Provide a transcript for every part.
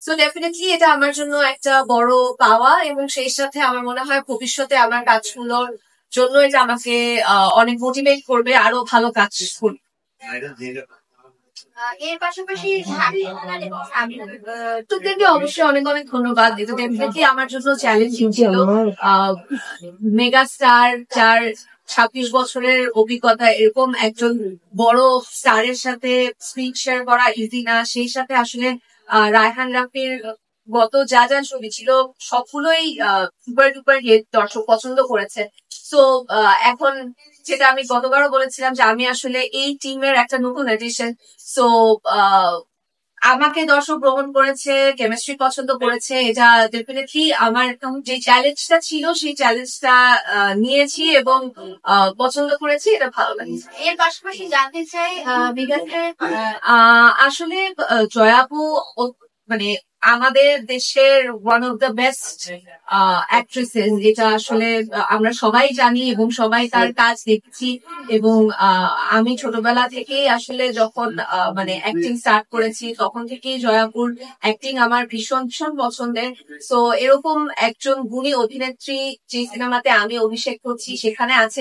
So definitely এটা আমার জন্য একটা বড় পাওয়া, এবং সেই সাথে আমার মনে হয় ভবিষ্যতে আমার কাজগুলোর জন্য এটা আমাকে অনেক মোটিভেট করবে আরো ভালো কাজ করতে। এর পাশাপাশি তোদেরকে অবশ্যই অনেক অনেক ধন্যবাদ। এটা ডেফিনেটলি আমার জন্য চ্যালেঞ্জিং ছিল। মেগা স্টার যার 26 বছরের অভিজ্ঞতা, এরকম একজন বড় স্টারের সাথে স্ক্রিন শেয়ার করা ইজি না। সেই সাথে আসলে রায়হান রাফির গত যা যা ছবি ছিল সবগুলোই সুপার ডুপার হিট, দর্শক পছন্দ করেছে। তো এখন যেটা আমি গতবারও বলেছিলাম যে আমি আসলে এই টিমের একটা নতুন এডিশন। সো আমাকে দর্শক গ্রহণ করেছে, কেমিস্ট্রি পছন্দ করেছে। এটা ডেফিনেটলি আমার যে চ্যালেঞ্জটা ছিল সেই চ্যালেঞ্জটা নিয়েছি এবং পছন্দ করেছি, এটা ভালো লাগছে। এর পাশাপাশি জানতে চাই বিকাশের আসলে জয়াপু মানে আমাদের দেশের one of the best actresses, যেটা আসলে আমরা সবাই জানি এবং সবাই তার কাজ দেখছি। এবং আমি ছোটবেলা থেকেই আসলে যখন মানে অ্যাক্টিং স্টার্ট করেছি তখন থেকেই জয়াপুর অ্যাক্টিং আমার ভীষণ ভীষণ পছন্দের। তো এরকম একজন গুণী অভিনেত্রী যে সিনেমাতে আমি অভিষেক করছি সেখানে আছে,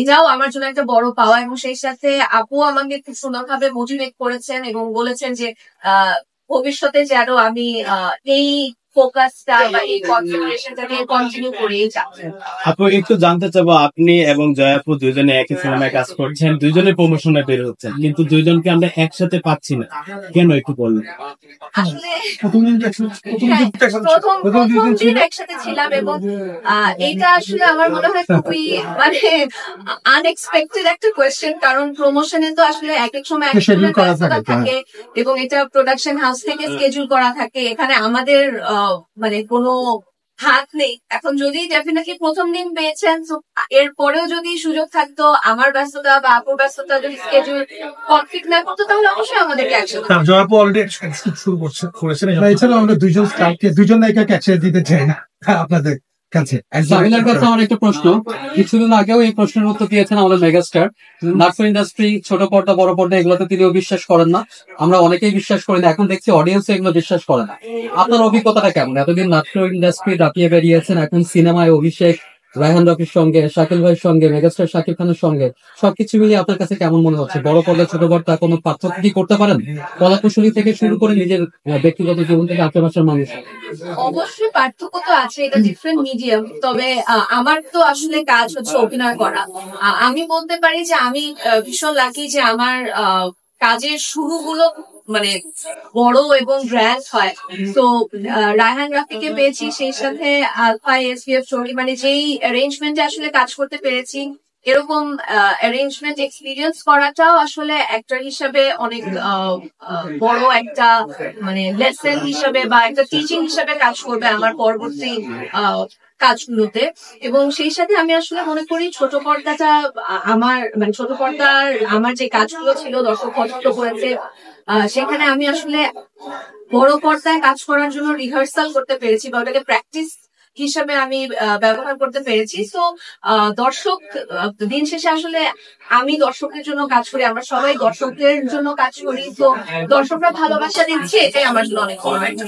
এটাও আমার জন্য একটা বড় পাওয়া। এবং সেই সাথে আপু আমাকে খুব সুন্দরভাবে মোটিভেট করেছেন এবং বলেছেন যে ভবিষ্যতে যেন আমি এই ফোকাসটা বা এই কনসেন্ট্রেশনটাকে কন্টিনিউ করেই যাচ্ছি। আপু একটু জানতে চাবো, আপনি এবং জয়াপু দুজনে একই সিনেমায় কাজ করছেন, দুজনে প্রমোশনে বের হচ্ছেন, কিন্তু দুইজনকে আমরা একসাথে পাচ্ছি না, কেন একটু বলবেন? আসলে প্রথম দিন একসাথে ছিলাম এবং এটা আসলে আমার মনে হয় খুবই মানে আনএক্সপেক্টেড একটা কোয়েশ্চেন, কারণ প্রমোশনে তো আসলে এক এক সময় থাকে এবং এটা প্রোডাকশন হাউস থেকে স্কেজুল করা থাকে। এখানে আমাদের মানে কোনো হাত নেই। এখন যদি ডেফিনেটলি প্রথম দিন পেয়েছেন, এরপরেও যদি সুযোগ থাকতো, আমার ব্যস্ততা বা আপুর ব্যস্ততা যদি স্কেজুল কনফ্লিক্ট না করতো, তাহলে অবশ্যই আমাদেরকে একসাথে। জয়াপু অলরেডি শুরু করেছেন। এছাড়াও আমরা দুইজন নায়িকাকে একসাথে দিতে চাই না আপনাদের কাছে। জামিলার কাছে আমার একটা প্রশ্ন, কিছুদিন আগেও এই প্রশ্নের উত্তর দিয়েছেন আমাদের মেগাস্টার। নাটক ইন্ডাস্ট্রি, ছোট পর্দা বড় পর্দা এগুলোতে তিনিও বিশ্বাস করেন না, আমরা অনেকেই বিশ্বাস করি না, এখন দেখছি অডিয়েন্স এগুলো বিশ্বাস করে না। আপনার অভিজ্ঞতাটা কেমন? এতদিন নাটক ইন্ডাস্ট্রি দাপিয়ে বেরিয়েছেন, এখন সিনেমায় অভিষেক, রায়হান রফির সঙ্গে, শাকিল ভাইয়ের সঙ্গে, মেগাস্টার শাকিব খানের সঙ্গে, সবকিছু মিলিয়ে আপনার কাছে কেমন মনে হচ্ছে? বড় পর্দা ছোট পর্দা কোনো পার্থক্য কি করতে পারেন কলাকুশলী থেকে শুরু করে নিজের ব্যক্তিগত জীবন থেকে আশেপাশের মানুষ? অবশ্যই পার্থক্য তো আছে, এটা ডিফারেন্ট মিডিয়াম। তবে আমার তো আসলে কাজ হচ্ছে অভিনয় করা। আমি বলতে পারি যে আমি ভীষণ লাকি যে আমার কাজের শুরুগুলো মানে বড় এবং গ্র্যান্ড হয়। তো রায়হান রাফিকে পেয়েছি, সেই সাথে আলফা এসভিএফ স্টোরি, মানে যেই অ্যারেঞ্জমেন্টে আসলে কাজ করতে পেরেছি, এরকম অ্যারেঞ্জমেন্ট এক্সপিরিয়েন্স করাটাও আসলে অ্যাক্টর হিসাবে অনেক বড় একটা মানে লেসন হিসাবে বা একটা টিচিং হিসাবে কাজ করবে আমার পরবর্তী কাজগুলোতে। এবং সেই সাথে আমি আসলে মনে করি ছোট পর্দাটা আমার মানে ছোট পর্দার আমার যে কাজগুলো ছিল দর্শক পছন্দ করেছে, সেখানে আমি আসলে বড় পর্দায় কাজ করার জন্য রিহার্সাল করতে পেরেছি বা ওটাকে প্র্যাকটিস হিসাবে আমি ব্যবহার করতে পেরেছি। তো দর্শক দিন শেষে আসলে আমি দর্শকের জন্য কাজ করি, আমরা সবাই দর্শকদের জন্য কাজ করি। তো দর্শকরা ভালোবাসা দিচ্ছে, এটাই আমার জন্য অনেক বড় একটা